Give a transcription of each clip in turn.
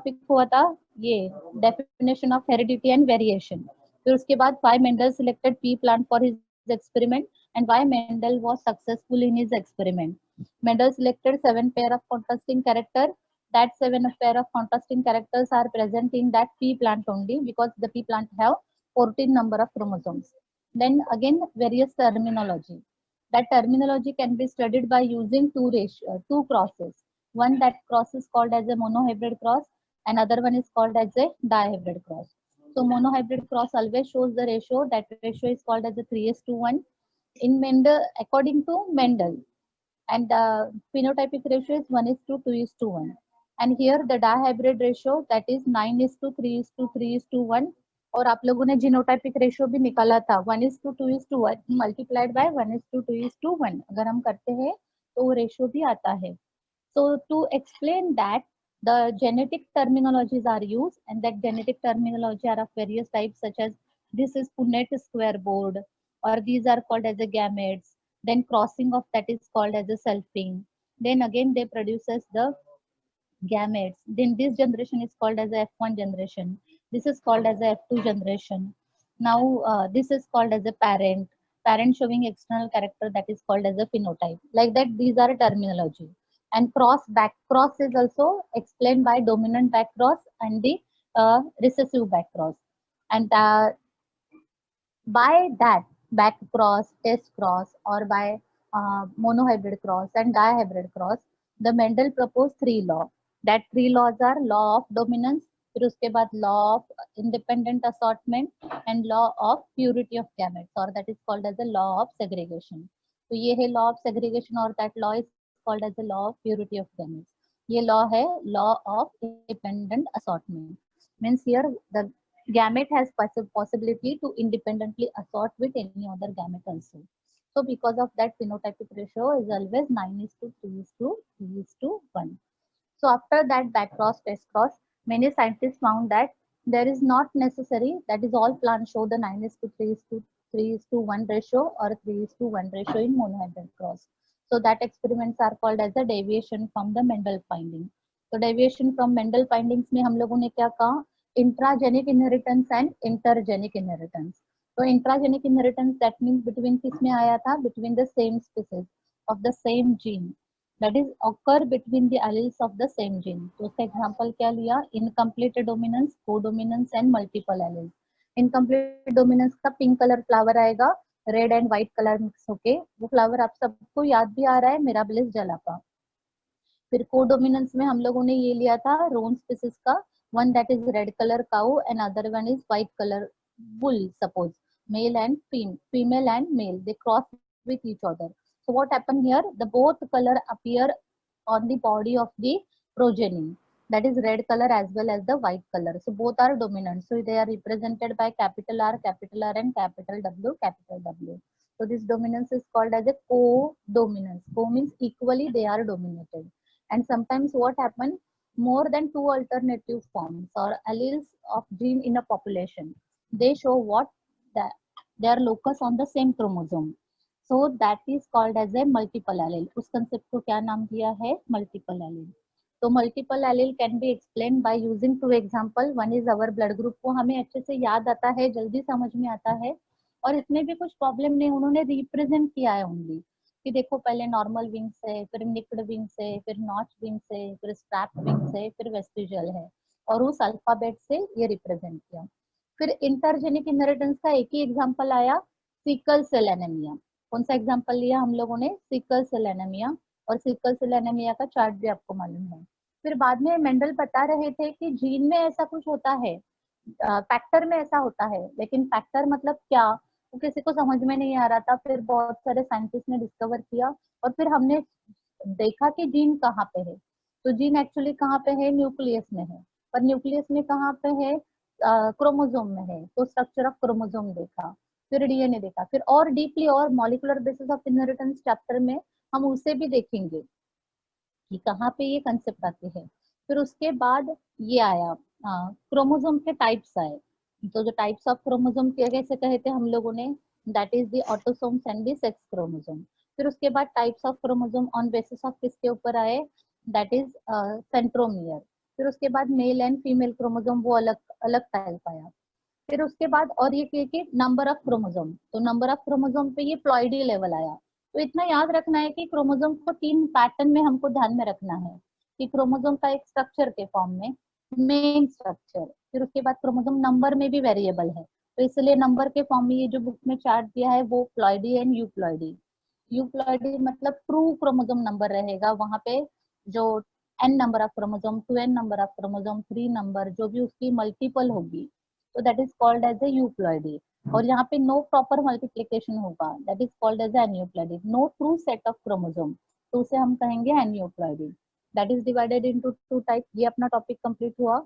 Topic हुआ था ये definition of heredity and variation. फिर उसके बाद why Mendel selected P plant for his experiment and why Mendel was successful in his experiment. Mendel selected 7 pair of contrasting character. That 7 pair of contrasting characters are present in that pea plant only because the pea plant have 14 number of chromosomes. Then again various terminology. That terminology can be studied by using two crosses. One that cross is called as a monohybrid cross, and other one is called as a dihybrid cross. So monohybrid cross always shows the ratio. That ratio is called as a 3:1. In Mendel, according to Mendel, and the phenotypic ratio is 1:2:1. And here the dihybrid ratio, that is 9:3:3:1. और आप लोगों ने genotypic ratio भी निकाला था 1:2:1 multiplied by 1:2:1। अगर हम करते हैं तो वो रेशियो भी आता है। So to explain that, the genetic terminologies are used, and that genetic terminology are of various types, such as this is Punnett square board, or these are called as a gametes. Then crossing of that is called as a selfing. Then again they produces the gametes. Then this generation is called as a F1 generation. This is called as a F2 generation. Now this is called as a parent. Parent showing external character, that is called as a phenotype. Like that, these are terminology. And back cross is also explained by dominant back cross and the recessive back cross. And by that back cross, test cross, or by monohybrid cross and dihybrid cross, the Mendel proposed three laws. That three laws are law of dominance, फिर उसके बाद law of independent assortment and law of purity of gametes, or that is called as the law of segregation. तो ये है law of segregation, और that law is called as the law of purity of gametes. ये law है law of independent assortment. Means here the gamete has possibility to independently assort with any other gamete also. So because of that, phenotypic ratio is always 9:3:1. So after that back cross, test cross, many scientists found that there is not necessary, that is all plants show the 9:3:1 ratio or 3:1 ratio in monohybrid cross. So that experiments are called as a deviation from the Mendel finding. So deviation from Mendel findings में हम लोगों ने क्या कहा, intragenic inheritance and intergenic inheritance. तो intragenic inheritance that means between किस में आया था, between the same species of the same gene, that is occur between the alleles of the same gene. तो उसका एग्जांपल क्या लिया, incomplete dominance, codominance and multiple alleles. Incomplete dominance का pink colour flower आएगा, red and white colour mix होके, वो flower आप सबको याद भी आ रहा है, मिराबिलिस जलापा। फिर कोडोमिनेंस में हम लोगों ने ये लिया था रोन स्पीसीज का, one that is red color cow and other one is white color bull, suppose male and female and male, they cross with each other. So what happened here, the both color appear on the body of the progeny, that is red color as well as the white color. So both are dominant, so they are represented by capital R and capital W. So this dominance is called as a co-dominance. Co means equally they are dominated. And sometimes what happens, more than two alternative forms or alleles of gene in a population, they show what that they are locus on the same chromosome. So that is called as a multiple allele. उस concept को क्या नाम दिया है, multiple allele. तो multiple allele can be explained by using two example. One is our blood group, को हमें अच्छे से याद आता है, जल्दी समझ में आता है, और इसमें भी कुछ प्रॉब्लम नहीं, उन्होंने रिप्रेजेंट किया है ओनली कि देखो पहले नॉर्मल विंग्स है, फिर निक्ड विंग्स है, फिर नॉच विंग्स है, फिर स्ट्रैप विंग्स है, फिर वेस्टिजियल है, और उस अल्फाबेट से ये रिप्रेजेंट किया। फिर इंटरजेनिक इनहेरिटेंस का एक ही एग्जांपल आया, सिकल सेल एनीमिया। कौन सा एग्जांपल लिया हम लोगों ने, सिकल सेल एनीमिया, और सिकल सेल एनीमिया का चार्ट भी आपको मालूम है। फिर बाद में मेंडल बता रहे थे कि जीन में ऐसा कुछ होता है, फैक्टर में ऐसा होता है, लेकिन फैक्टर मतलब क्या, तो किसी को समझ में नहीं आ रहा था। फिर बहुत सारे साइंटिस्ट ने डिस्कवर किया, और फिर हमने देखा कि जीन कहाँ पे है। तो जीन एक्चुअली कहाँ पे है, न्यूक्लियस में है, पर न्यूक्लियस में कहाँ पे है, क्रोमोसोम में है। तो स्ट्रक्चर ऑफ क्रोमोसोम देखा, फिर डीएनए देखा, फिर और डीपली और molecular basis of inheritance chapter में हम उसे भी देखेंगे कि कहाँ पे ये कंसेप्ट आते हैं। फिर उसके बाद ये आया, क्रोमोसोम के टाइप्स आए। तो जो टाइप्स ऑफ क्रोमोसोम कैसे कहे थे हम लोगों ने, that is the autosomes and the sex chromosome. फिर उसके बाद types of chromosome on basis of किसके ऊपर आए, दैट इज सेंट्रोमियर। फिर उसके बाद मेल एंड फीमेल क्रोमोसोम वो अलग अलग टाइप आया। फिर उसके बाद और ये कि नंबर ऑफ क्रोमोसोम, तो नंबर ऑफ क्रोमोसोम पे ये प्लॉइडी लेवल आया। तो इतना याद रखना है कि क्रोमोसोम को 3 पैटर्न में हमको ध्यान में रखना है कि क्रोमोसोम का एक स्ट्रक्चर के फॉर्म में, मेन स्ट्रक्चर, फिर उसके बाद क्रोमोसोम नंबर में भी वेरिएबल है, तो इसलिए नंबर के फॉर्म में ये जो बुक में चार्ट दिया है वो प्लॉइडी एंड यूप्लॉइडी। यूप्लॉइडी मतलब ट्रू क्रोमोसोम नंबर रहेगा वहां पे, जो n number of chromosome, 2n number of chromosome, 3 number, जो भी उसकी मल्टीपल होगी, तो that is called as a euploidy. और यहाँ पे नो प्रॉपर मल्टीप्लिकेशन होगा, that is called as aneuploidy. No true set of chromosome, तो उसे हम कहेंगे एन्यूप्लॉइडी। That is divided into 2 type. ये अपना टॉपिक कंप्लीट हुआ।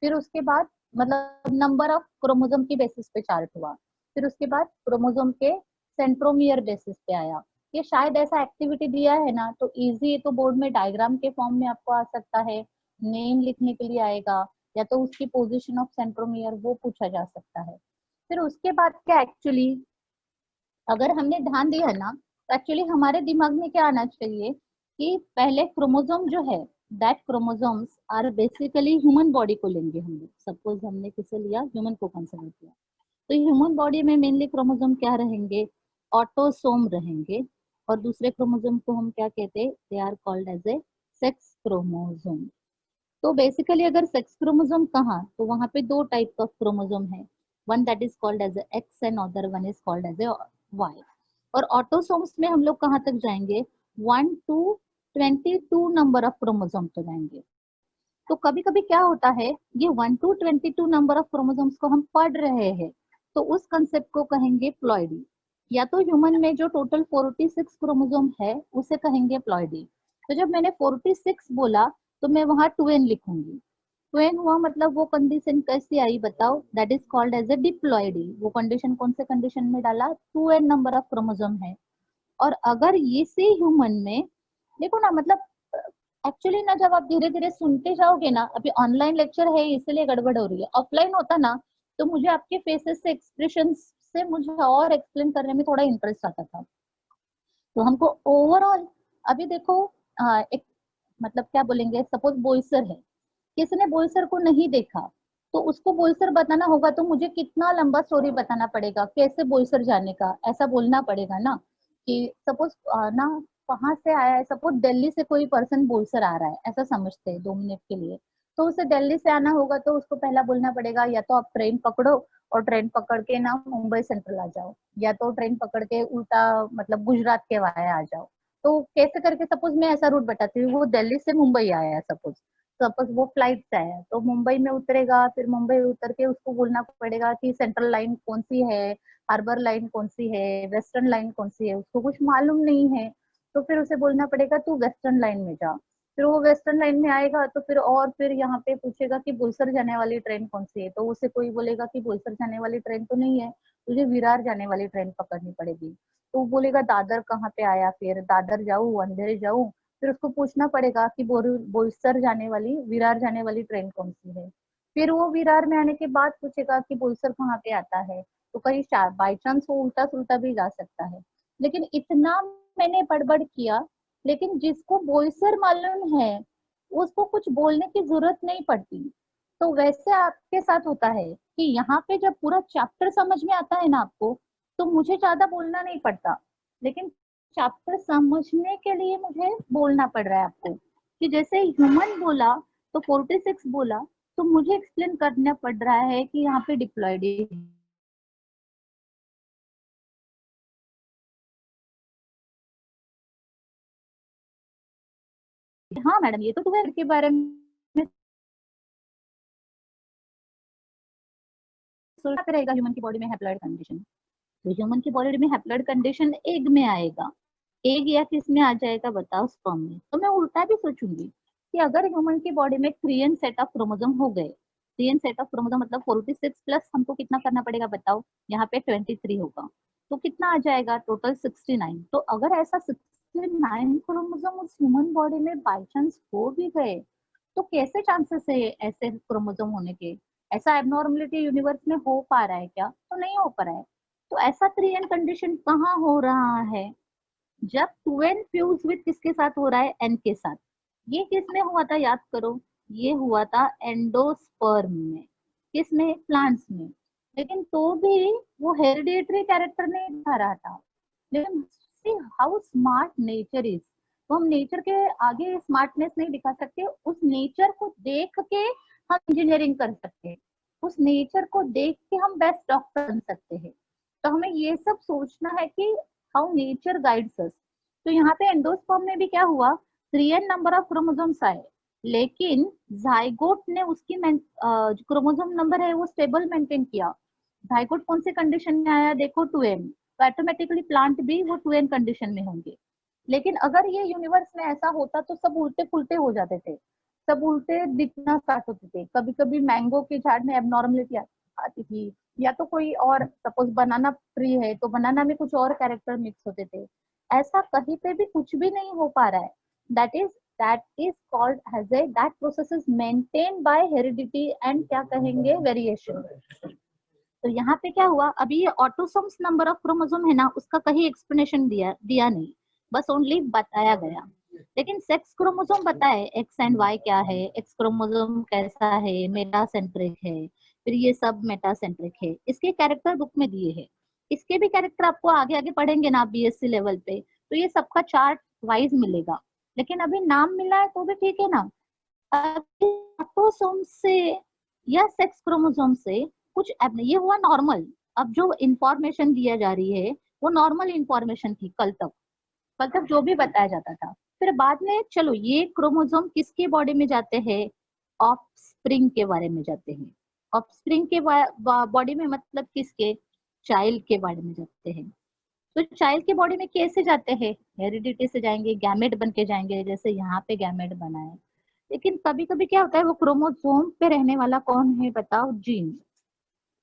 फिर उसके बाद मतलब नंबर ऑफ क्रोमोसोम की बेसिस पे चार्ट हुआ। फिर उसके बाद क्रोमोसोम के सेंट्रोमियर बेसिस पे आया। ये शायद ऐसा एक्टिविटी दिया है ना, तो इजी तो बोर्ड में डायग्राम के फॉर्म में आपको आ सकता है, नेम लिखने के लिए आएगा, या तो उसकी पोजीशन ऑफ सेंट्रोमियर वो पूछा जा सकता है। फिर उसके बाद क्या एक्चुअली अगर हमने ध्यान दिया ना, तो एक्चुअली हमारे दिमाग में क्या आना चाहिए कि पहले क्रोमोसोम जो है, that chromosomes are basically human body को लेंगे हम लोग। सपोज हमने किसे लिया, ह्यूमन को कंसिडर किया, तो ह्यूमन बॉडी में मेनली क्रोमोसोम क्या रहेंगे, ऑटोसोम रहेंगे। और दूसरे क्रोमोसोम को हम क्या कहते हैं, they are called as a sex chromosome. तो बेसिकली अगर सेक्स क्रोमोसोम कहाँ, तो वहां पे 2 टाइप ऑफ क्रोमोसोम है, one that is called as x and other one is called as a y. और ऑटोसोम्स में हम लोग कहाँ तक जाएंगे, 1 to 22 नंबर ऑफ क्रोमोसोम तो जाएंगे। तो कभी कभी क्या होता है, ये 1 to 22 नंबर ऑफ क्रोमोसोम्स को हम पढ़ रहे हैं, तो उस कंसेप्ट को कहेंगे प्लॉइडी। या तो ह्यूमन में जो टोटल 46 क्रोमोसोम है उसे कहेंगे प्लॉइडी। तो जब मैंने 46 बोला तो मैं वहां 2n लिखूंगी। 2n हुआ मतलब वो कंडीशन कैसी आई बताओ, that is called as a diploidy. वो कंडीशन कौन से कंडीशन में डाला, 2n नंबर ऑफ क्रोमोसोम है। और अगर ये से ह्यूमन में देखो ना, मतलब एक्चुअली ना जब आप धीरे धीरे सुनते जाओगे ना, अभी ऑनलाइन लेक्चर है इसलिए गड़बड़ हो रही है, ऑफलाइन होता ना तो मुझे आपके फेसेस से, एक्सप्रेशन से मुझे और एक्सप्लेन करने में थोड़ा इंटरेस्ट आता था। तो हमको ओवरऑल अभी देखो एक मतलब क्या बोलेंगे, सपोज बोईसर है, किसने बोईसर को नहीं देखा, तो उसको बोईसर बताना होगा तो मुझे कितना लंबा स्टोरी बताना पड़ेगा, कैसे बोईसर जाने का, ऐसा बोलना पड़ेगा ना कि सपोज ना कहाँ से आया है, सपोज दिल्ली से कोई पर्सन बोईसर आ रहा है ऐसा समझते हैं 2 मिनट के लिए, तो उसे दिल्ली से आना होगा तो उसको पहला बोलना पड़ेगा या तो आप ट्रेन पकड़ो और ट्रेन पकड़ के ना मुंबई सेंट्रल आ जाओ, या तो ट्रेन पकड़ के उल्टा मतलब गुजरात के वाया आ जाओ। तो कैसे करके सपोज मैं ऐसा रूट बताती हूँ, वो दिल्ली से मुंबई आया है सपोज, सपोज वो फ्लाइट से आया तो मुंबई में उतरेगा, फिर मुंबई उतर के उसको बोलना पड़ेगा कि सेंट्रल लाइन कौन सी है, हार्बर लाइन कौन सी है, वेस्टर्न लाइन कौन सी है, उसको कुछ मालूम नहीं है। तो फिर उसे बोलना पड़ेगा तू वेस्टर्न लाइन में जा। फिर वो वेस्टर्न लाइन में आएगा तो फिर और फिर यहाँ पे पूछेगा कि बोईसर जाने वाली ट्रेन कौन सी है, तो उसे कोई बोलेगा कि बोईसर जाने वाली ट्रेन तो नहीं है, तुझे विरार जाने वाली ट्रेन पकड़नी पड़ेगी। तो वो बोलेगा दादर कहाँ पे आया, फिर दादर जाऊँ अंधेरी जाऊँ, फिर उसको पूछना पड़ेगा कि बोईसर जाने वाली, विरार जाने वाली ट्रेन कौन सी है। फिर वो विरार में आने के बाद पूछेगा कि बोईसर कहाँ पे आता है, तो कहीं बाई चांस वो उल्टा सुल्टा भी जा सकता है। लेकिन इतना मैंने बड़बड़ किया, लेकिन जिसको बोईसर मालूम है उसको कुछ बोलने की जरूरत नहीं पड़ती। तो वैसे आपके साथ होता है कि यहाँ पे जब पूरा चैप्टर समझ में आता है ना आपको, तो मुझे ज्यादा बोलना नहीं पड़ता, लेकिन चैप्टर समझने के लिए मुझे बोलना पड़ रहा है आपको। कि जैसे ह्यूमन बोला तो 46 बोला, तो मुझे एक्सप्लेन करना पड़ रहा है कि यहाँ पे डिप्लॉयडी। हाँ मैडम, ये तो तुम्हें के बारे में सोचा रहेगा, ह्यूमन की बॉडी में हैप्लॉइड कंडीशन, तो ह्यूमन की बॉडी में हैप्लॉइड कंडीशन एग में आएगा, एग या किस में आ जाएगा बताओ, स्पर्म में। तो मैं उल्टा भी सोचूंगी कि अगर ह्यूमन की बॉडी में 3n सेट ऑफ क्रोमोसोम हो गए, 3n सेट ऑफ क्रोमोसोम मतलब 46 प्लस हमको कितना करना पड़ेगा बताओ, यहाँ पे 23 होगा, तो कितना आ जाएगा टोटल 69। तो अगर ऐसा 69 क्रोमोसोम उस ह्यूमन बॉडी में बाई चांस हो भी गए, तो कैसे चांसेस है ऐसे क्रोमोसोम होने के, ऐसा एबनॉर्मलिटी यूनिवर्स में हो पा रहा है क्या, तो नहीं हो पा रहा है। तो ऐसा 3n कंडीशन कहाँ हो रहा है, जब 2n फ्यूज विद किसके साथ हो रहा है, n के साथ। ये किस में हुआ था याद करो, ये हुआ था एंडोस्पर्म में, किसमें, प्लांट्स में। लेकिन तो भी वो हेरिडेटरी कैरेक्टर नहीं दिखा रहा था। लेकिन see how smart nature is, तो हम नेचर के आगे स्मार्टनेस नहीं दिखा सकते, उस नेचर को देख के हम इंजीनियरिंग कर सकते हैं, उस नेचर को देख के हम बेस्ट डॉक्टर बन सकते हैं। तो हमें ये सब सोचना है कि हाउ नेचर गाइड्स अस। तो यहाँ पे एंडोस्पर्म में भी क्या हुआ, 3n नंबर ऑफ क्रोमोसोम्स आए, लेकिन जाइगोट ने उसकी जो क्रोमोसोम नंबर है वो स्टेबल मेंटेन किया। जाइगोट कौन से कंडीशन में आया, देखो 2n, तो ऑटोमेटिकली प्लांट भी वो 2n कंडीशन में होंगे। लेकिन अगर ये यूनिवर्स में ऐसा होता तो सब उल्टे पुल्टे हो जाते थे, सब उल्टे दिखना स्टार्ट होते थे। कभी कभी मैंगो के झाड़ में एबनॉर्मलिटी आती थी, या तो कोई और, सपोज बनाना ट्री है तो बनाना में कुछ और कैरेक्टर मिक्स होते थे। ऐसा कहीं पे भी कुछ भी नहीं हो पा रहा है। That is called as a, that process is maintain by heredity and क्या कहेंगे, वेरिएशन। तो यहाँ पे क्या हुआ, अभी ये ऑटोसोम्स नंबर ऑफ क्रोमोसोम है ना, उसका कहीं एक्सप्लेनेशन दिया नहीं, बस ओनली बताया गया। लेकिन सेक्स क्रोमोसोम बताए, एक्स एंड वाई क्या है, एक्स क्रोमोसोम कैसा है, मेटासेंट्रिक है, फिर ये सब मेटासेंट्रिक है, इसके कैरेक्टर बुक में दिए हैं। इसके भी कैरेक्टर आपको आगे आगे पढ़ेंगे ना बीएससी लेवल पे, तो ये सबका चार्ट वाइज मिलेगा। लेकिन अभी नाम मिला है तो भी ठीक है ना। ऑटोसोम से या सेक्स क्रोमोसोम से कुछ ये हुआ नॉर्मल। अब जो इंफॉर्मेशन दिया जा रही है वो नॉर्मल इंफॉर्मेशन थी कल तक जो भी बताया जाता था। फिर बाद में चलो ये क्रोमोसोम किसके बॉडी में जाते हैं, ऑफस्प्रिंग के बारे में जाते हैं। ऑफस्प्रिंग के बॉडी में मतलब किसके, चाइल्ड के बॉडी में जाते हैं। तो चाइल्ड के बॉडी में कैसे जाते हैं, हेरिडिटी से जाएंगे, गैमेट बन के जाएंगे, जैसे यहाँ पे गैमेट बना है। लेकिन कभी कभी क्या होता है, वो क्रोमोसोम पे रहने वाला कौन है बताओ, जीन,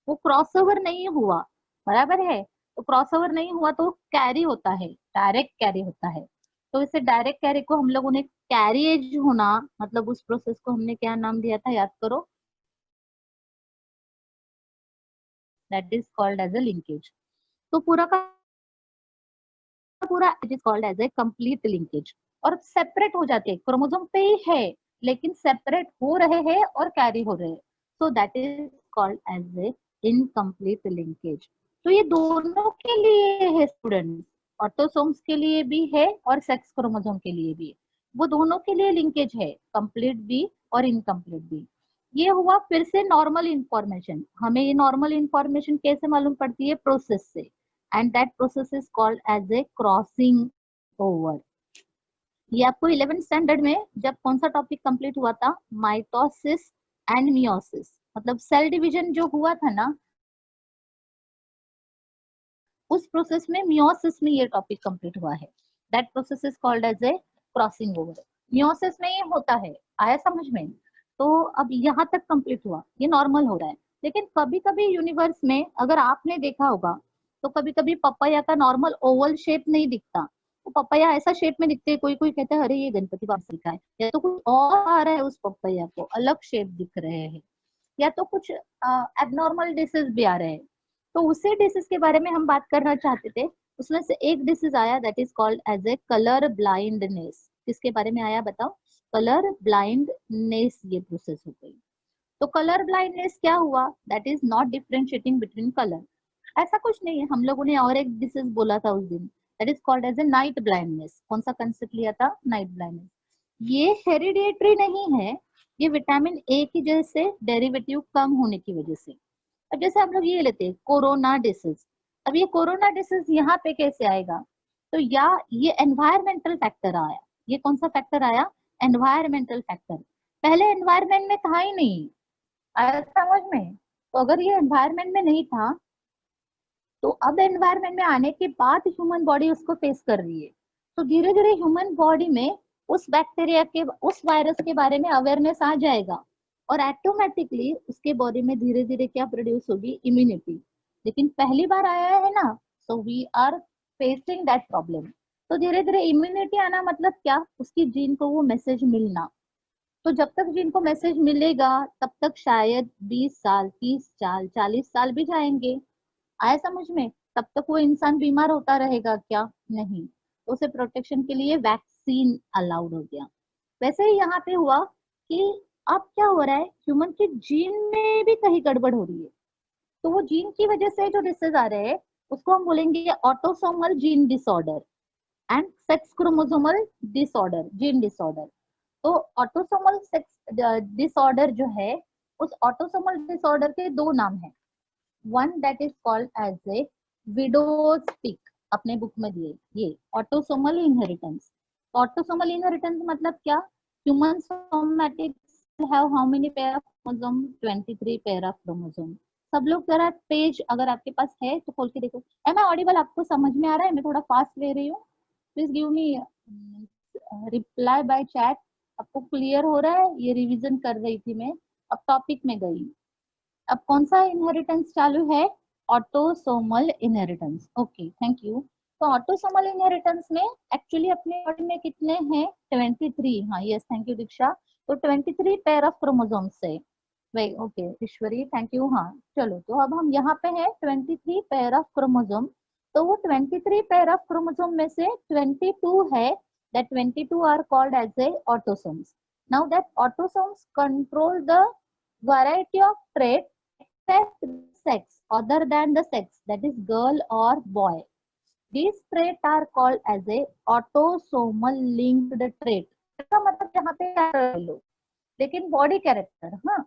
वो क्रॉसओवर नहीं हुआ, बराबर है। तो क्रॉसओवर नहीं हुआ तो कैरी होता है, डायरेक्ट कैरी होता है। तो इसे डायरेक्ट कैरी को हम लोगों ने कैरिएज होना, मतलब उस प्रोसेस को हमने क्या नाम दिया था, याद करो, that is called as a linkage. तो पूरा का पूरा it is called as a complete linkage. और सेपरेट हो जाते हैं, क्रोमोसोम पे ही है लेकिन सेपरेट हो रहे हैं और कैरी हो रहे हैं, so that is called as a incomplete linkage. तो ये दोनों के लिए है स्टूडेंट, ऑटोसोम्स के लिए भी है और सेक्स क्रोमोसोम के लिए भी है। वो दोनों के लिए लिंकेज है, कंप्लीट भी और इनकम्प्लीट भी। ये हुआ फिर से नॉर्मल इंफॉर्मेशन। हमें ये नॉर्मल इंफॉर्मेशन कैसे मालूम पड़ती है, प्रोसेस से, and that process is called as a crossing over। ये आपको 11th स्टैंडर्ड में जब कौन सा टॉपिक कंप्लीट हुआ था, माइटोसिस एंड मियोसिस, मतलब सेल डिवीजन जो हुआ था ना, उस प्रोसेस में मियोसिस में ये टॉपिक कंप्लीट हुआ है। That process is called as a crossing over. Meiosis में ये होता है, आया समझ में। तो अब यहाँ तक कंप्लीट हुआ, ये नॉर्मल हो रहा है। लेकिन कभी कभी यूनिवर्स में अगर आपने देखा होगा तो कभी कभी पपाया का नॉर्मल ओवल शेप नहीं दिखता, तो पपाया ऐसा शेप में दिखते है, कोई कोई कहता है अरे ये गणपति बाबा का है, या तो कुछ और आ रहा है, उस पपाया को अलग शेप दिख रहे हैं, या तो कुछ एबनॉर्मल डिसीज भी आ रहे हैं। तो उसी डिसीज के बारे में हम बात करना चाहते थे। उसमें से एक डिसीज आया that is called as a colour blindness. किसके बारे में आया बताओ, कलर ब्लाइंडनेस, ये प्रोसेस हो गई। तो कलर ब्लाइंडनेस क्या हुआ, that is not differentiating between colour. ऐसा कुछ नहीं है, हम लोगों ने और एक डिसीज बोला था उस दिन, that is called as a night blindness. कौन सा कंसेप्ट लिया था, नाइट ब्लाइंडनेस। ये हेरिडेटरी नहीं है, ये विटामिन ए की वजह से डेरिवेटिव कम होने की वजह से। अब जैसे हम लोग ये लेते हैं कोरोना डिसीज, अब ये कोरोना डिसीज यहाँ पे कैसे आएगा, तो या ये एनवायरमेंटल फैक्टर आया। ये कौन सा फैक्टर आया, एनवायरमेंटल फैक्टर। पहले एनवायरमेंट में था ही नहीं, आया समझ में। तो अगर ये एनवायरमेंट में नहीं था तो अब एनवायरमेंट में आने के बाद ह्यूमन बॉडी उसको फेस कर रही है। तो धीरे धीरे ह्यूमन बॉडी में उस बैक्टीरिया के, उस वायरस के बारे में अवेयरनेस आ जाएगा, और ऑटोमेटिकली उसके बॉडी में धीरे धीरे क्या प्रोड्यूस होगी, इम्यूनिटी। लेकिन पहली बार आया है ना, so we are facing that problem. तो धीरे धीरे इम्यूनिटी आना मतलब क्या, उसकी जीन को वो मैसेज मिलना। तो जब तक जीन को मैसेज मिलेगा तब तक शायद 20 साल, 30 साल, 40 साल भी जाएंगे, आया समझ में। तब तक वो इंसान बीमार होता रहेगा क्या, नहीं। तो उसे प्रोटेक्शन के लिए वैक्सीन अलाउड हो गया। वैसे ही यहाँ पे हुआ कि अब क्या हो रहा है, ह्यूमन के जीन में भी कहीं गड़बड़ हो रही है, तो वो जीन की वजह से जो डिसीज आ रहे हैं उसको हम बोलेंगे autosomal gene disorder and sex chromosomal disorder, gene disorder. तो ऑटोसोमल सेक्स डिसऑर्डर जो है, उस ऑटोसोमल डिसऑर्डर के दो नाम है। One that is called as a widow's peak, अपने बुक में दिए ये ऑटोसोमल इनहेरिटेंस। ऑटोसोमल इनहेरिटेंस मतलब क्या, human somatics have how many pair of chromosome, 23 pair of chromosome. सब लोग जरा पेज अगर आपके पास है तो खोल के देखो। एम आई ऑडिबल, आपको समझ में आ रहा है? मैं थोड़ा फास्ट ले रही हूँ, please give me reply by chat. आपको क्लियर हो रहा है? ये रिवीजन कर रही थी मैं, अब टॉपिक में गई। अब कौन सा इनहेरिटेंस चालू है? Autosomal inheritance. Okay, thank you. तो ऑटोसोमल इनहेरिटेंस में एक्चुअली अपने बॉडी में कितने हैं? 23। हाँ, यस, थैंक यू दीक्षा। तो 23 पेयर ऑफ क्रोमोसोम्स है। वही, ओके ईश्वरी, थैंक यू। हाँ चलो, तो अब हम यहाँ पे हैं 23 पेयर ऑफ क्रोमोसोम। तो वो 23 पेयर ऑफ क्रोमोसोम में से 22 है, that 22 are called as a autosomes. Now that autosomes control the variety of traits except sex, other than the sex, that is girl or boy. These traits are called as a autosomal linked trait. इसका मतलब यहाँ पे क्या कर लो, लेकिन body character, हाँ।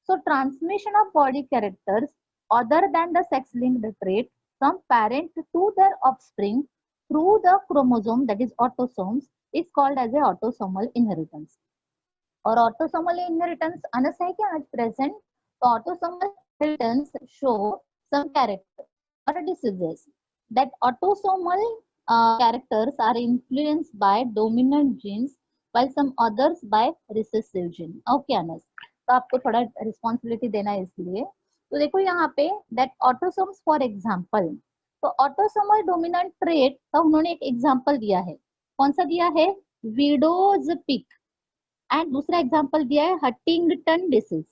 So transmission of body characters other than the sex linked trait from parent to their offspring through the chromosome, that is autosomes, is called as a autosomal inheritance. और autosomal inheritance अनस है क्या आज present? तो autosomal inheritance show some character और diseases that autosomal characters are influenced by dominant genes while some others by recessive gene. Okay Anas, तो आपको थोड़ा रिस्पॉन्सिबिलिटी देना है इसलिए। तो देखो यहाँ पे दैट ऑटोसोम्स फॉर एग्जांपल, तो ऑटोसोमल डोमिनेंट ट्रेट का उन्होंने एक एग्जांपल दिया है। कौन सा दिया है? Widow's peak. एंड दूसरा एग्जांपल दिया है हंटिंगटन डिसीज।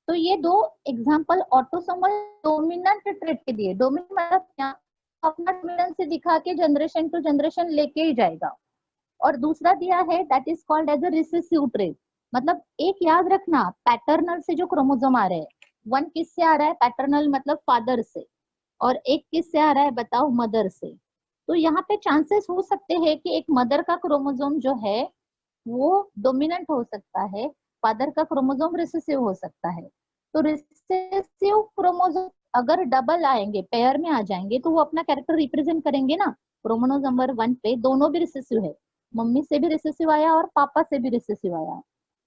तो ये दो एग्जांपल ऑटोसोमल डोमिनेंट ट्रेट के दिए। डोमिनेंट मतलब क्या, अपना डोमिनेंस से दिखा के जनरेशन टू जनरेशन लेके ही जाएगा। और दूसरा दिया है that is called as a recessive trait. मतलब एक याद रखना, पैटर्नल से जो क्रोमोसोम आ रहे हैं, वन किससे आ रहा है? पैटर्नल मतलब फादर से, और एक किससे आ रहा है बताओ? मदर से। तो यहाँ पे चांसेस हो सकते हैं कि एक मदर का क्रोमोसोम जो है वो डोमिनेंट हो सकता है, फादर का क्रोमोसोम रिसेसिव हो सकता है। तो रिसेसिव क्रोमोसोम अगर डबल आएंगे, पेयर में आ जाएंगे, तो वो अपना कैरेक्टर रिप्रेजेंट करेंगे ना। क्रोमोसोम नंबर 1 पे दोनों भी रिसेसिव है, मम्मी से भी रिसेसिव आया और पापा से भी रिसेसिव आया,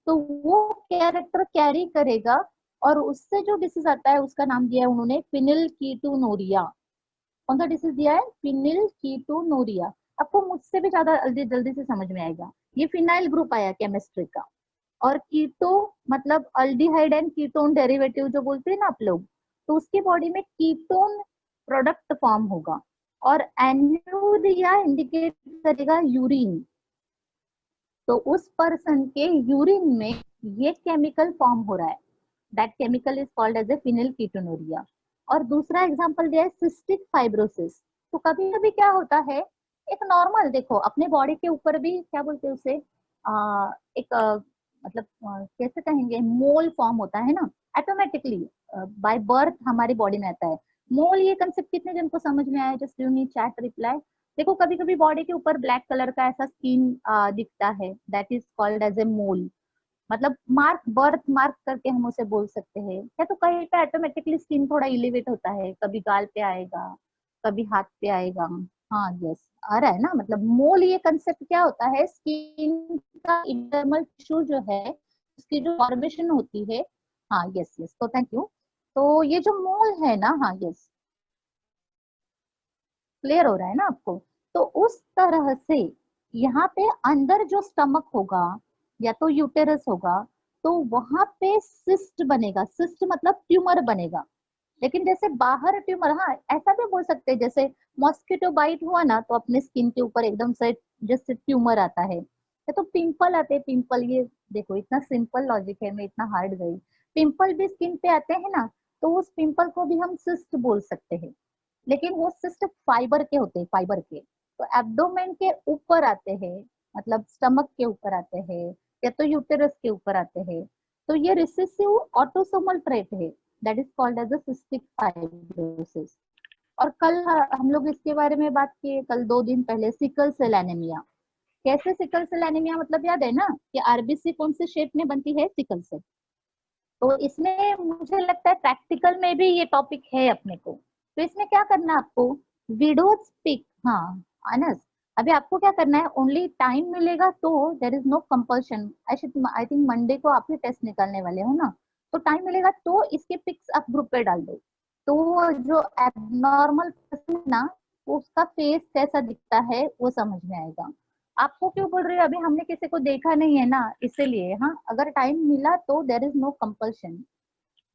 तो वो कैरेक्टर कैरी करेगा। और उससे जो डिसीज आता है उसका नाम दिया है उन्होंने फिनिल कीटोनूरिया। कौन सा डिसीज दिया है? Phenyl ketonuria. आपको मुझसे भी ज्यादा जल्दी जल्दी से समझ में आएगा। ये फिनाइल ग्रुप आया केमिस्ट्री का, और कीटो मतलब अल्डिहाइड एंड कीटोन डेरिवेटिव जो बोलते हैं ना आप लोग, तो उसकी बॉडी में कीटोन प्रोडक्ट फॉर्म होगा। और एन्यूरिया इंडिकेट करेगा यूरिन, तो उस पर्सन के यूरिन में ये केमिकल फॉर्म हो रहा है, that chemical is called as a phenylketonuria. और दूसरा एग्जांपल दिया है सिस्टिक फाइब्रोसिस। तो कभी कभी क्या होता है, एक नॉर्मल देखो अपने बॉडी के ऊपर भी क्या बोलते हैं उसे, एक मतलब कैसे कहेंगे, मोल फॉर्म होता है ना ऑटोमेटिकली, बाय बर्थ हमारी बॉडी में आता है मोल। ये कंसेप्ट कितने जन को समझ में आया? Just give me chat reply. देखो कभी कभी बॉडी के ऊपर ब्लैक कलर का ऐसा स्किन दिखता है, that is called as a mole. मतलब मार्क, बर्थ मार्क करके हम उसे बोल सकते हैं। या तो कहीं पे ऑटोमेटिकली स्किन थोड़ा इलिवेट होता है, कभी गाल पे आएगा, कभी हाथ पे आएगा। हाँ यस, आ रहा है ना। मतलब मोल ये कंसेप्ट क्या होता है, स्किन का इंटरनल टिश्यू जो है उसकी जो फॉर्मेशन होती है। हाँ यस यस, तो थैंक यू। तो ये जो मोल है ना, हाँ यस, क्लियर हो रहा है ना आपको? तो उस तरह से यहाँ पे अंदर जो स्टमक होगा या तो यूटेरस होगा, तो वहां पे सिस्ट बनेगा। सिस्ट मतलब ट्यूमर बनेगा। लेकिन जैसे बाहर ट्यूमर, हाँ ऐसा भी बोल सकते हैं, जैसे मॉस्किटो बाइट हुआ ना तो अपने स्किन के ऊपर एकदम से जैसे ट्यूमर आता है, या तो पिंपल आते हैं। पिंपल, ये देखो इतना सिंपल लॉजिक है, मैं इतना हार्ड गई। पिंपल भी स्किन पे आते हैं ना, तो उस पिंपल को भी हम सिस्ट बोल सकते हैं। लेकिन वो सिस्ट फाइबर के होते हैं, फाइबर के। तो एब्डोमेन के ऊपर आते हैं, मतलब स्टमक के ऊपर आते हैं, या तो यूटेरस के ऊपर आते हैं। तो ये रिसेसिव ऑटोसोमल ट्रेट है, that is called as a cystic fibrosis. और कल हम लोग इसके बारे में बात किए, कल 2 दिन पहले, सिकल सेल एनीमिया। कैसे सिकल सेल एनीमिया, मतलब याद है ना कि आरबीसी कौन से शेप में बनती है, सिकल सेल। तो इसमें मुझे लगता है प्रैक्टिकल में भी ये टॉपिक है अपने को। तो इसमें क्या करना है आपको, विडोज पिक, हाँ अनस, अभी आपको क्या करना है, ओनली टाइम मिलेगा तो, there is no compulsion. I think Monday को आप ही टेस्ट निकालने वाले हो ना, तो टाइम मिलेगा तो इसके पिक्स आप ग्रुप पे डाल दो। तो वो जो एबनॉर्मल पर्सन है ना, उसका फेस कैसा दिखता है वो समझ में आएगा। आपको क्यों बोल रही हूँ, अभी हमने किसी को देखा नहीं है ना, इसीलिए। हाँ, अगर टाइम मिला तो देर इज नो कंपल्शन।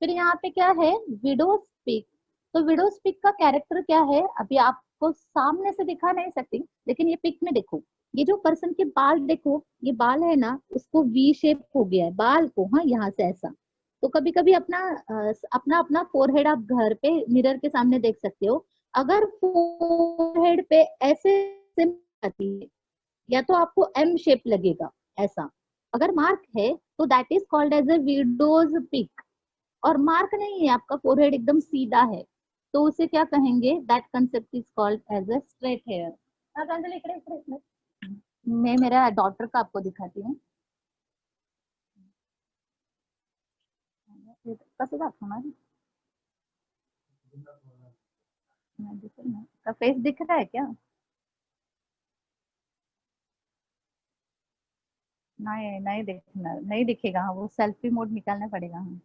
फिर यहाँ पे क्या है, विडो स्पीक। तो विडो स्पीक का कैरेक्टर क्या है, अभी आपको सामने से दिखा नहीं सकती, लेकिन ये पिक में देखो, ये जो पर्सन के बाल देखो, ये बाल है ना, उसको वी शेप हो गया है बाल को, हाँ यहाँ से ऐसा। तो कभी कभी अपना अपना अपना फोरहेड आप घर पे मिरर के सामने देख सकते हो। अगर फोरहेड पे ऐसे आती है, या तो आपको एम शेप लगेगा ऐसा, अगर मार्क है तो that is called as a widow's peak. और मार्क नहीं है, आपका फोरहेड एकदम सीधा है, तो उसे क्या कहेंगे, that concept is called as a straight hair. Anjali इकडे इकडे इकडे, मैं मेरा डॉटर का आपको दिखाती हूँ। कसं दाखवणार, का फेस दिख रहा है क्या, नहीं नहीं दिखना, नहीं दिखेगा, हाँ वो सेल्फी मोड निकालना पड़ेगा। हाँ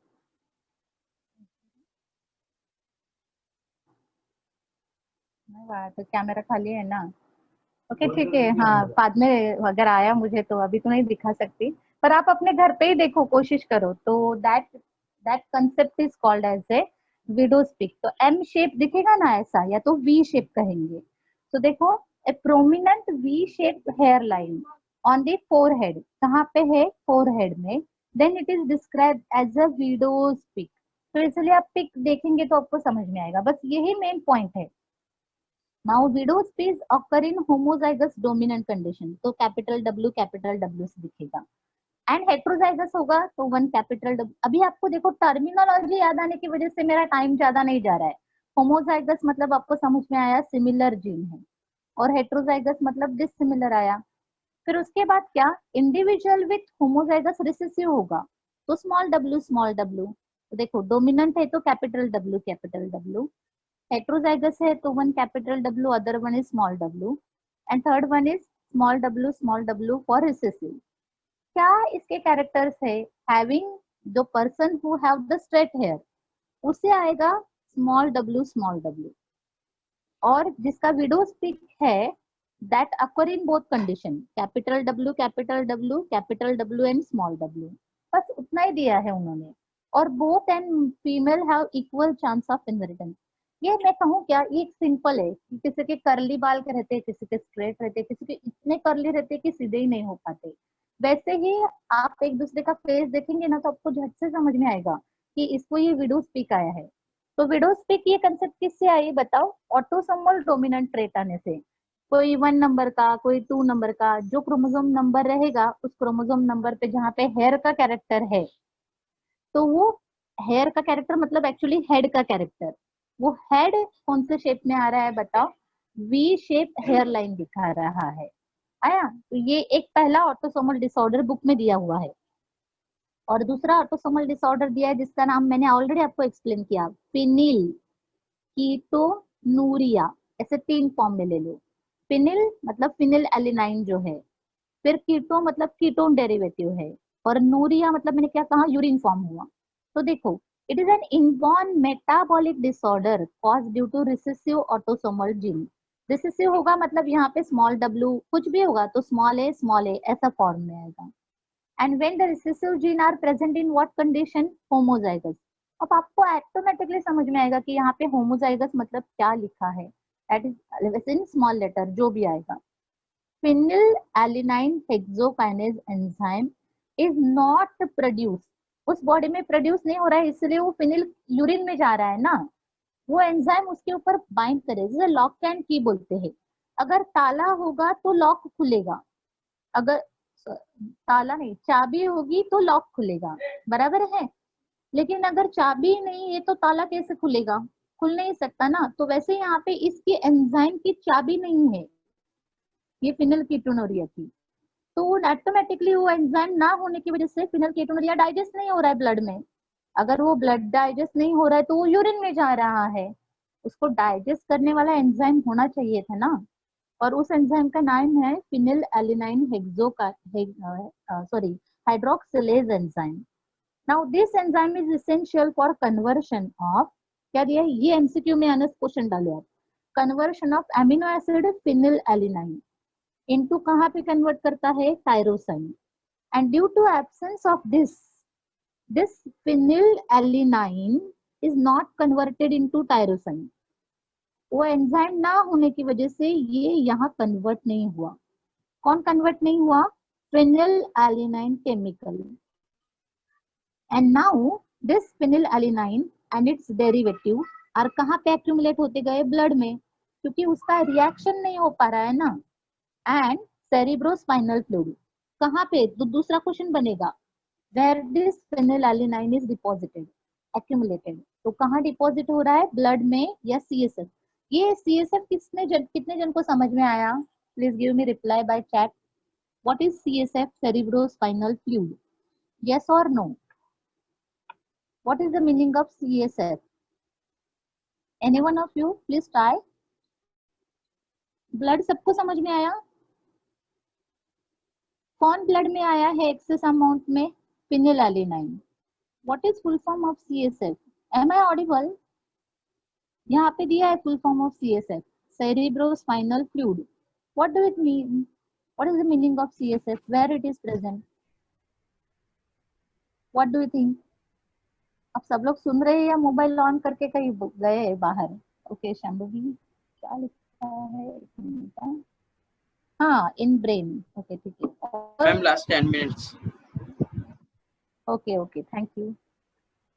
नहीं, बात तो कैमरा खाली है ना। ओके ठीक है, हाँ बाद में अगर आया मुझे तो, अभी तो नहीं दिखा सकती, पर आप अपने घर पे ही देखो, कोशिश करो तो। That that concept is called as a widow's peak. तो एम शेप दिखेगा ना ऐसा, या तो वी शेप कहेंगे। तो देखो, a prominent V shape hair line on the forehead, कहाँ पे है, फोरहेड में, then it is describe as a widow's peak. तो इसलिए आप पिक देखेंगे तो आपको समझ में आएगा, बस यही मेन पॉइंट है। नाउ विडो स्पीज occur in homozygous dominant condition, तो कैपिटल डब्ल्यू से दिखेगा। एंड हेट्रोजाइगस होगा तो वन कैपिटल डब्ल्यू। अभी आपको देखो टर्मिनोलॉजी याद आने की वजह से मेरा टाइम ज्यादा नहीं जा रहा है। होमोजाइगस मतलब आपको समझ में आया, सिमिलर जीन है, और हेट्रोजाइगस मतलब डिसिमिलर आया। फिर उसके बाद क्या, इंडिविजुअल विथ होमोजाइगस रिसेसिव होगा तो स्मॉल डब्ल्यू। तो देखो डोमिनेंट है तो कैपिटल डब्ल्यू, हेट्रोजाइगस है तो one capital W, other one is small W, and third one is small W for recessive. क्या इसके कैरेक्टर्स है, हैविंग, जो person who have the straight hair उसे आएगा स्मॉल डब्ल्यू, और जिसका विडो स्पीक है that occur in both condition, capital W and small W. बस उतना ही दिया है उन्होंने। और both and female have equal chance of inheritance. ये मैं कहूँ क्या, ये एक सिंपल है कि किसी के कर्ली बाल के रहते हैं, किसी के स्ट्रेट रहते हैं, किसी के इतने कर्ली रहते हैं कि सीधे ही नहीं हो पाते। वैसे ही आप एक दूसरे का फेस देखेंगे ना, तो आपको झट से समझ में आएगा कि इसको ये विडो स्पीक आया है। तो विडोज पे ये कंसेप्ट किससे आई बताओ, ऑटोसोमल डोमिनेंट ट्रेट आने से। कोई 1 नंबर का, कोई 2 नंबर का, जो क्रोमोसोम नंबर रहेगा उस क्रोमोसोम नंबर पे जहाँ पे हेयर का कैरेक्टर है, तो वो हेयर का कैरेक्टर मतलब एक्चुअली हेड का कैरेक्टर, वो हेड कौन से शेप में आ रहा है बताओ, वी शेप हेयर लाइन दिखा रहा है। आया, तो ये एक पहला ऑटोसोमल डिसऑर्डर बुक में दिया हुआ है। और दूसरा ऑटोसोमल डिसऑर्डर दिया है जिसका नाम मैंने ऑलरेडी आपको एक्सप्लेन किया, फिनिल कीटोनूरिया। ऐसे 3 फॉर्म में ले लो। फिनिल मतलब फिनिल एलिनाइन जो है, फिर कीटो मतलब कीटोन डेरिवेटिव है, और नूरिया मतलब मैंने क्या कहा, यूरिन फॉर्म हुआ। तो देखो, it is an inborn metabolic disorder cause due to recessive autosomal gene. Recessive होगा मतलब यहाँ पे स्मॉल डब्ल्यू कुछ भी होगा तो स्मॉल ए ऐसा फॉर्म में आएगा। And when the recessive gene are present in what condition, homozygous. अब आपको ऑटोमेटिकली समझ में आएगा कि यहाँ पे होमोजाइगस मतलब क्या लिखा है, that is in small letter जो भी आएगा। Phenylalanine hexokinase enzyme is not produce, उस बॉडी में प्रोड्यूस नहीं हो रहा है, इसलिए वो फिनिल यूरिन में जा रहा है ना, वो एंजाइम उसके ऊपर बाइंड करे, जिसे लॉक एंड की बोलते हैं। अगर ताला होगा तो लॉक खुलेगा, अगर ताला नहीं, चाबी होगी तो लॉक खुलेगा, बराबर है। लेकिन अगर चाबी नहीं है तो ताला कैसे खुलेगा, खुल नहीं सकता ना। तो वैसे यहाँ पे इसकी एंजाइम की चाबी नहीं है, ये फिनिलकेटोनुरिया की। तो ऑटोमेटिकली वो एंजाइम ना होने की वजह से फिनिलकेटोनुरिया डाइजेस्ट नहीं हो रहा है ब्लड में। अगर वो ब्लड डाइजेस्ट नहीं हो रहा है तो वो यूरिन में जा रहा है। उसको डाइजेस्ट करने वाला एंजाइम होना चाहिए था ना। और उस एंजाइम का नाम है फिनिल एलिनाइन हेक्सो का sorry hydroxylase enzyme. Now this enzyme is essential for conversion of, क्या दिया है ये एमसीक्यू में आना क्वेश्चन डाले आप, conversion of amino acid phenylalanine into कहाँ पे कन्वर्ट करता है, tyrosine. And due to absence of this phenylalanine is not converted into tyrosine। वो एंजाइम ना होने की वजह से ये यहाँ कन्वर्ट नहीं हुआ। कौन कन्वर्ट नहीं हुआ, phenylalanine chemical. And now this phenylalanine and its derivative और कहाँ पे एक्यूमुलेट होते गए, ब्लड में, क्योंकि उसका रिएक्शन नहीं हो पा रहा है ना। एंड सेरिब्रोस्पाइनल फ्लूइड कहाँ पे, तो दूसरा क्वेश्चन बनेगा, where this phenylalanine is deposited, accumulated। तो कहाँ डिपॉजिट हो रहा है, ब्लड में या सीएसएफ। ये सीएसएफ कितने जन को समझ में आया, please give me reply by chat. What is CSF, cerebrospinal fluid, yes or no? What is the meaning of CSF? Any one of you please try। Blood सबको समझ में आया, कौन ब्लड में आया है एक्सेस अमाउंट में, phenylalanine. What is full form of CSF, am I audible? यहाँ पे दिया है full form of CSF, cerebrospinal fluid. What do it mean, what is the meaning of CSF, where it is present, what do you think? अब सब लोग सुन रहे हैं या मोबाइल ऑन करके कहीं गए बाहर? ओके शंभवी क्या लिखा है, एक मिनट। हाँ इन ब्रेन, ओके ठीक है ma'am last 10 minutes. Okay okay thank you.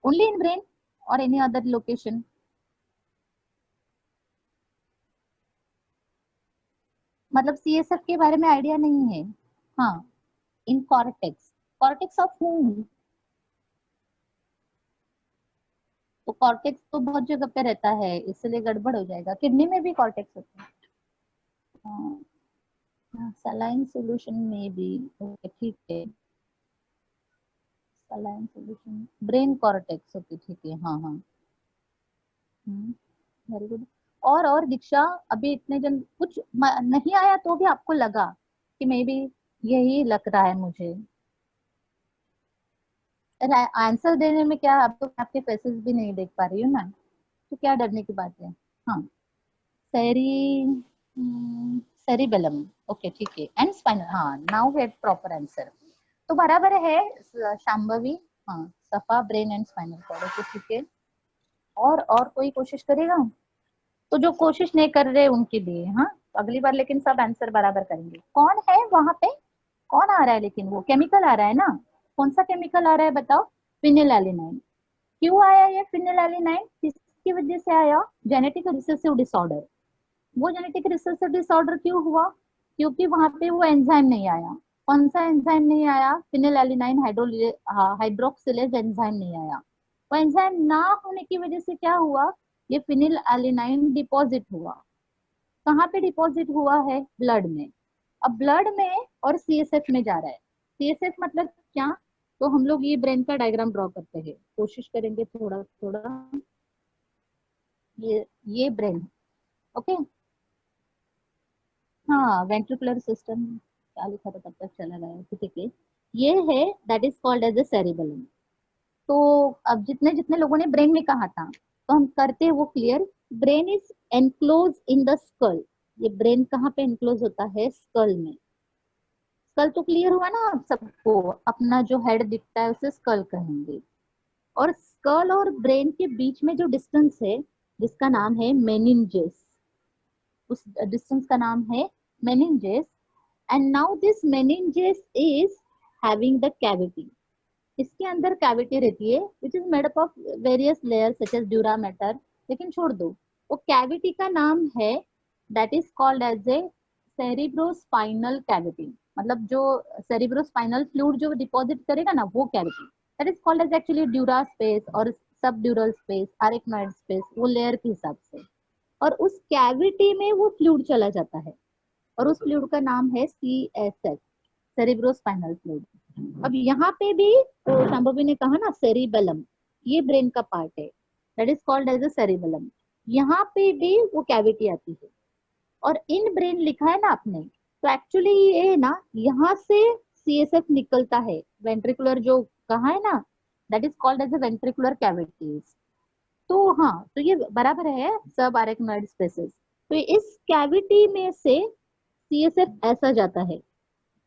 Only in brain और एनी अदर लोकेशन? मतलब सीएसएफ के बारे में आइडिया नहीं है? हाँ इन कॉर्टेक्स, कॉर्टेक्स ऑफ whom? तो कॉर्टेक्स तो बहुत जगह पे रहता है इसलिए गड़बड़ हो जाएगा, किडनी में भी कॉर्टेक्स होता है। सलाइन सॉल्यूशन में भी, ओके ठीक है, saline solution brain cortex, okay ठीक है, हाँ हाँ वेरी गुड। और दीक्षा अभी इतने जन कुछ नहीं आया तो भी आपको लगा कि मे बी यही लग रहा है मुझे, आंसर देने में क्या, आप तो आपके फेसेस भी नहीं देख पा रही हूँ ना, तो क्या डरने की बात है। हाँ सेरी सेरिबेलम, ओके ठीक है, एंड स्पाइनल, हाँ now we have proper answer. तो बराबर है शांभवी, हाँ सफा brain and spinal cord, okay ठीक है। और कोई कोशिश करेगा? तो जो कोशिश नहीं कर रहे उनके लिए, हाँ अगली बार लेकिन सब आंसर बराबर करेंगे। कौन है वहां पे, कौन आ रहा है, लेकिन वो केमिकल आ रहा है ना, कौन सा केमिकल आ रहा है बताओ, फिनिलएलिनाइन। क्यों आया ये फिनिलएलिनाइन, किसकी वजह से आया, जेनेटिक रिसेसिव डिसऑर्डर। वो जेनेटिक रिसेसिव डिसऑर्डर क्यों हुआ, क्योंकि वहां पे वो एंजाइम नहीं आया। कौन सा एंजाइम नहीं आया, फिनिलएलिनाइन हाइड्रोक्सिलेज एंजाइम नहीं आया। वो एंजाइम ना होने की वजह से क्या हुआ, ये फिनिलएलिनाइन डिपॉजिट हुआ। कहाँ पे डिपॉजिट हुआ है, ब्लड में। अब ब्लड में और सीएसएफ में जा रहा है। सीएसएफ मतलब क्या, तो हम लोग ये ब्रेन का डायग्राम ड्रॉ करते हैं, कोशिश करेंगे थोड़ा थोड़ा। ये ब्रेन, ओके हाँ वेंट्रिकुलर सिस्टम क्या लिखा था तब तक चला गया, ठीक है। ये है that is called as a cerebellum. तो अब जितने जितने लोगों ने ब्रेन में कहा था तो हम करते हैं वो clear. Brain is enclose in the skull. ये ब्रेन कहाँ पे एनक्लोज होता है, स्कल में। स्कल तो क्लियर हुआ ना आप सबको, अपना जो हेड दिखता है उसे स्कल कहेंगे। और स्कल और ब्रेन के बीच में जो डिस्टेंस है जिसका नाम है मेनिंजेस, उस डिस्टेंस का नाम है meninges. And now this meninges is having the cavity. इसके अंदर कैविटी रहती है which is made up of various layers such as dura mater, लेकिन छोड़ दो। वो कैविटी का नाम है that is called as a cerebrospinal cavity. मतलब जो सेरिब्रोस्पाइनल फ्लूइड जो डिपॉजिट करेगा ना, वो cavity, that is called as actually dura space और sub dural space, arachnoid space, वो लेयर के हिसाब से। और उस कैविटी में वो फ्लूइड चला जाता है और उस फ्लूइड का नाम है CSF, सेरिब्रोस्पाइनल फ्लूइड। अब यहाँ पे भी तो शांभवी ने कहा ना सेरिबेलम, ये ब्रेन का पार्ट है, that is called as a cerebellum. यहाँ पे भी वो कैविटी आती है और इन ब्रेन लिखा है ना आपने, तो एक्चुअली ये ना यहाँ से CSF निकलता है, वेंट्रिकुलर जो कहा है ना, that is called as a ventricular cavities. तो हाँ, तो ये बराबर है सब अरेक्नॉइड स्पेसेस। तो इस कैविटी में से CSF ऐसा जाता है,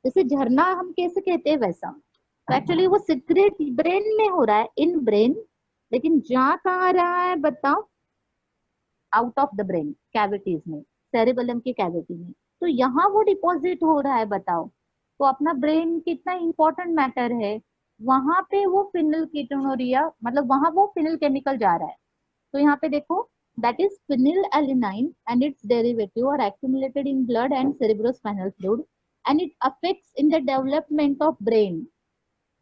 जैसे झरना हम कैसे कहते हैं वैसा। तो एक्चुअली वो सीक्रेट ब्रेन में हो रहा है, इन ब्रेन, लेकिन जा कहाँ रहा है बताओ, out of the brain cavities में, सेरिबेलम की कैविटी में। तो यहाँ वो डिपॉजिट हो रहा है बताओ। तो अपना ब्रेन कितना इंपॉर्टेंट मैटर है, वहां पे वो फिनिल कीटोनूरिया, मतलब वहां वो फिनिल केमिकल जा रहा है। तो यहाँ पे देखो, that is phenylalanine and its derivative are accumulated in blood and cerebrospinal fluid and it affects in the development of brain.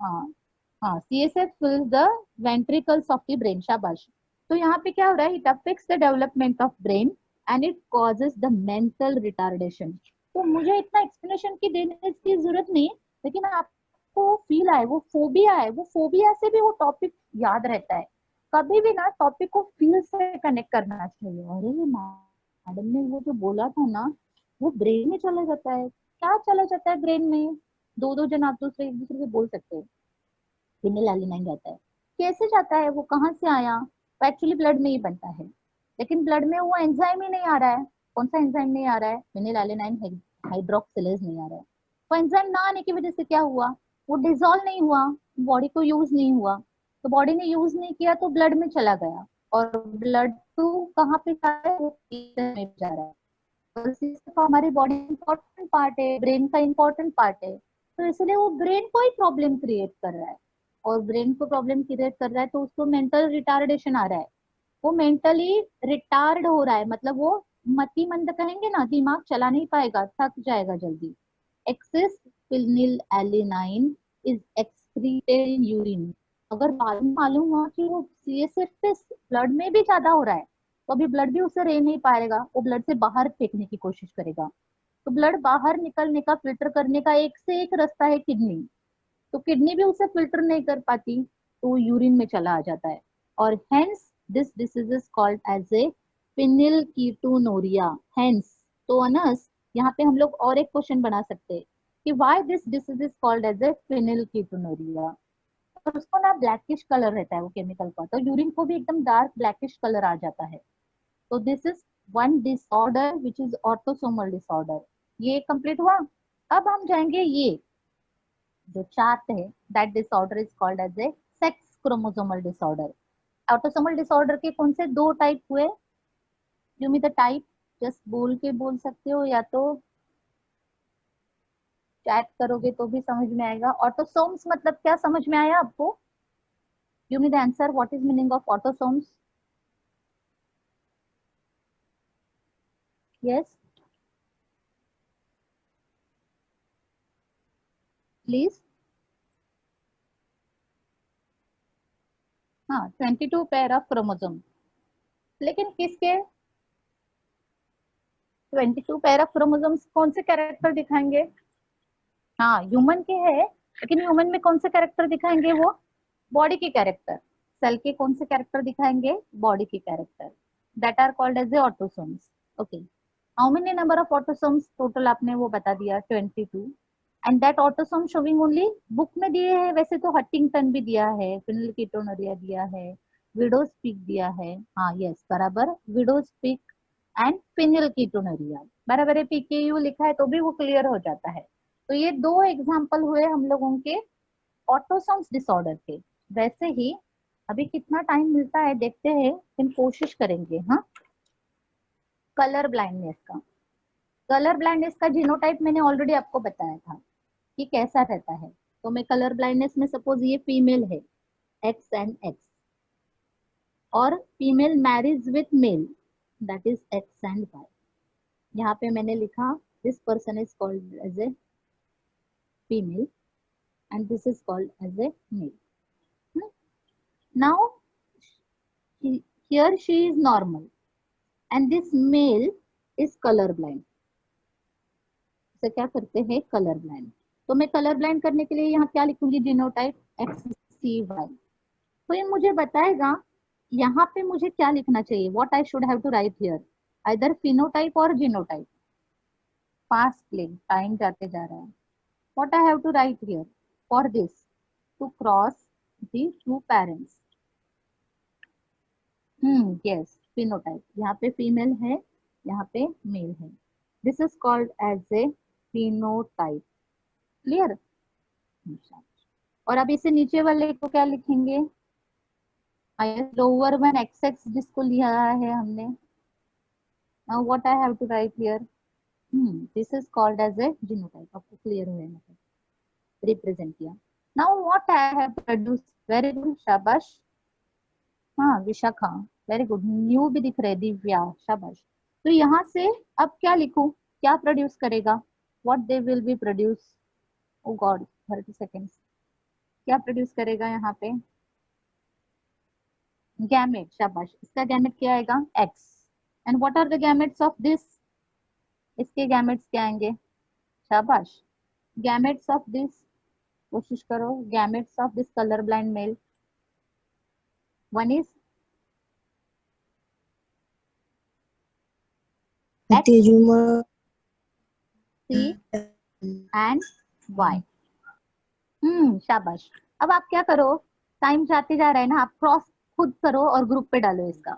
हाँ, हाँ, CSF fills the ventricles of the brain, शाबाश। तो यहाँ पे क्या हो रहा है, it affects the development of brain and it causes the mental retardation। तो मुझे इतना एक्सप्लेनेशन की देने की जरूरत नहीं, लेकिन आपको फील आए, वो फोबिया है, वो फोबिया से भी वो टॉपिक याद रहता है। कभी भी ना टॉपिक को फील से कनेक्ट करना चाहिए। अरे मैडम ने वो जो बोला था ना, वो ब्रेन में चला जाता है। क्या चला जाता है ब्रेन में, दो दो जन आप दूसरे एक दूसरे से बोल सकते हैं, फिनिलएलिनाइन जाता है। कैसे जाता है, वो कहाँ से आया, तो एक्चुअली ब्लड में ही बनता है, लेकिन ब्लड में वो एंजाइम ही नहीं आ रहा है। कौन सा एंजाइम नहीं आ रहा है, फिनिलएलिनाइन हाइड्रोक्सिलेज नहीं आ रहा है। वो एंजाइम ना आने की वजह से क्या हुआ, वो डिजोल्व नहीं हुआ, बॉडी को यूज नहीं हुआ। तो बॉडी ने यूज नहीं किया तो ब्लड में चला गया, और ब्लड तो कहाँ पे जा रहा है, वो में जा रहा है। और तो हमारी बॉडी इंपॉर्टेंट पार्ट है, ब्रेन का इंपॉर्टेंट पार्ट है। तो इसलिए वो ब्रेन को ही प्रॉब्लम क्रिएट कर रहा है, और ब्रेन को प्रॉब्लम क्रिएट कर रहा है तो उसको मेंटल रिटार्डेशन आ रहा है। वो मेंटली रिटार्ड हो रहा है, मतलब वो मतिमंद कहेंगे ना, दिमाग चला नहीं पाएगा, थक जाएगा जल्दी। Excess phenylalanine is excreted in urine. अगर बाद में मालूम हुआ कि वो CSF पे ब्लड में भी ज्यादा हो रहा है, तो अभी ब्लड भी उससे रह नहीं पाएगा, वो ब्लड से बाहर फेंकने की कोशिश करेगा। तो ब्लड बाहर निकलने का, फिल्टर करने का एक से एक रास्ता है किडनी। तो किडनी भी उसे फिल्टर नहीं कर पाती, तो वो यूरिन में चला आ जाता है। और hence this disease is called as a phenylketonuria. Hence, तो अनस, यहाँ पे हम लोग और एक क्वेश्चन बना सकते हैं कि why this disease is called as a phenylketonuria. और उसको ना ब्लैकिश कलर रहता है वो केमिकल का, तो यूरिन को भी एकदम डार्क ब्लैकिश कलर आ जाता है। तो this is one disorder which is autosomal disorder. ये कंप्लीट हुआ। अब हम जाएंगे ये जो चार्ट है, that disorder is called as a sex chromosomal disorder. Autosomal disorder के कौन से दो टाइप हुए, give me the type, just बोल के बोल सकते हो या तो चैट करोगे तो भी समझ में आएगा। ऑटोसोम्स मतलब क्या, समझ में आया आपको, give me the answer, what is meaning of autosomes. Yes please. हाँ, 22 पेयर ऑफ क्रोमोसोम, लेकिन किसके 22 पेयर ऑफ क्रोमोसोम्स कौन से कैरेक्टर दिखाएंगे। हाँ, ह्यूमन के है, लेकिन ह्यूमन में कौन से कैरेक्टर दिखाएंगे, वो बॉडी के कैरेक्टर। सेल के कौन से कैरेक्टर दिखाएंगे, बॉडी के character, that are called as a autosomes. Okay, how many number of autosomes total, आपने वो बता दिया 22। And that autosome showing only, book में दिए है, वैसे तो हंटिंगटन भी दिया है, फिनिलकीटोनुरिया दिया है, विडोज पीक दिया है, हाँ यस बराबर, विडोज पीक एंड फिनिलकीटोनुरिया बराबर है। PKU लिखा है तो भी वो क्लियर हो जाता है। तो ये दो एग्जाम्पल हुए हम लोगों के ऑटोसोम्स डिसऑर्डर के। वैसे ही अभी कितना टाइम मिलता है देखते हैं, लेकिन कोशिश करेंगे। हाँ, कलर ब्लाइंडनेस का, कलर ब्लाइंडनेस का जीनोटाइप मैंने ऑलरेडी आपको बताया था कि कैसा रहता है। तो मैं कलर ब्लाइंडनेस में सपोज ये फीमेल है, एक्स एंड एक्स, और female marriage with male, that is X and Y. यहाँ पे मैंने लिखा this person is called as a female, and this is called as a male. Now here she is normal and this male is color blind. इसे क्या करते हैं, colour blind. तो मैं कलर ब्लाइंड करने के लिए यहाँ क्या लिखूंगी, जीनोटाइप XCY. तो ये मुझे बताएगा यहाँ पे मुझे क्या लिखना चाहिए, what I should have to write here, either phenotype or genotype. Fast playing, time जाते जा रहा है. What I have to write here for this, to cross the two parents. Yes, phenotype. यहाँ पे फीमेल है, यहाँ पे मेल है. This is called as a phenotype. Clear. और अब इसे नीचे वाले को क्या लिखेंगे, लोअर वन XX जिसको लिया है हमने. Now what I have to write here, this is called as a genotype. आपको क्लियर हो मतलब रिप्रेजेंट किया. Now what I have produce, very good, शाबाश. हाँ विशाखा, वेरी गुड. न्यू भी दिख रहे, दिव्या, शाबाश. तो यहाँ से अब क्या लिखूं, क्या प्रोड्यूस करेगा, what they will be produce. Oh god, 30 seconds. क्या प्रोड्यूस करेगा यहाँ पे, गैमेट. शाबाश. इसका गैमेट क्या आएगा, X. And what are the gametes of this, इसके गैमेट्स क्या आएंगे, शाबाश. गैमेट्स ऑफ दिस, कोशिश करो, gametes of this colour blind male, one is X, C and Y. शाबाश. अब आप क्या करो, टाइम जाते जा रहा है ना, आप क्रॉस खुद करो और ग्रुप पे डालो इसका.